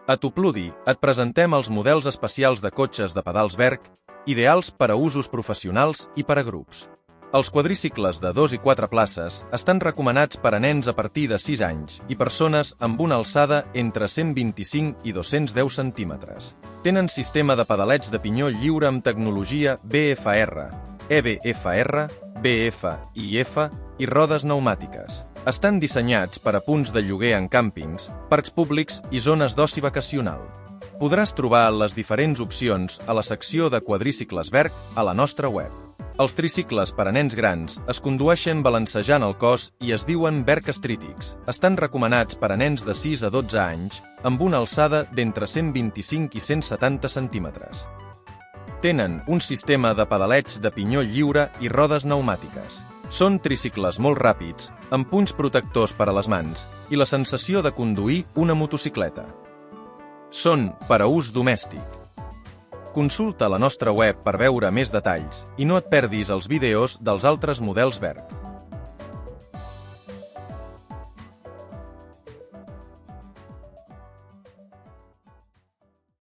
A Tupludi et presentem els models especials de cotxes de pedals Berg, ideals per a usos professionals i per a grups. Els quadricicles de 2 i 4 places estan recomanats per a nens a partir de 6 anys i persones amb una alçada entre 125 i 210 centímetres. Tenen sistema de pedaleig de pinyó lliure amb tecnologia BFR, EBFR, BF i IF i rodes pneumàtiques. Estan dissenyats per a punts de lloguer en càmpings, parcs públics i zones d'oci vacacional. Podràs trobar les diferents opcions a la secció de quadricicles Berg a la nostra web. Els tricicles per a nens grans es condueixen balancejant el cos i es diuen Berg Streetix. Estan recomanats per a nens de 6 a 12 anys amb una alçada d'entre 125 i 170 centímetres. Tenen un sistema de pedaleig de pinyó lliure i rodes pneumàtiques. Són tricicles molt ràpids, amb punts protectors per a les mans i la sensació de conduir una motocicleta. Són per a ús domèstic. Consulta la nostra web per veure més detalls i no et perdis els vídeos dels altres models Berg.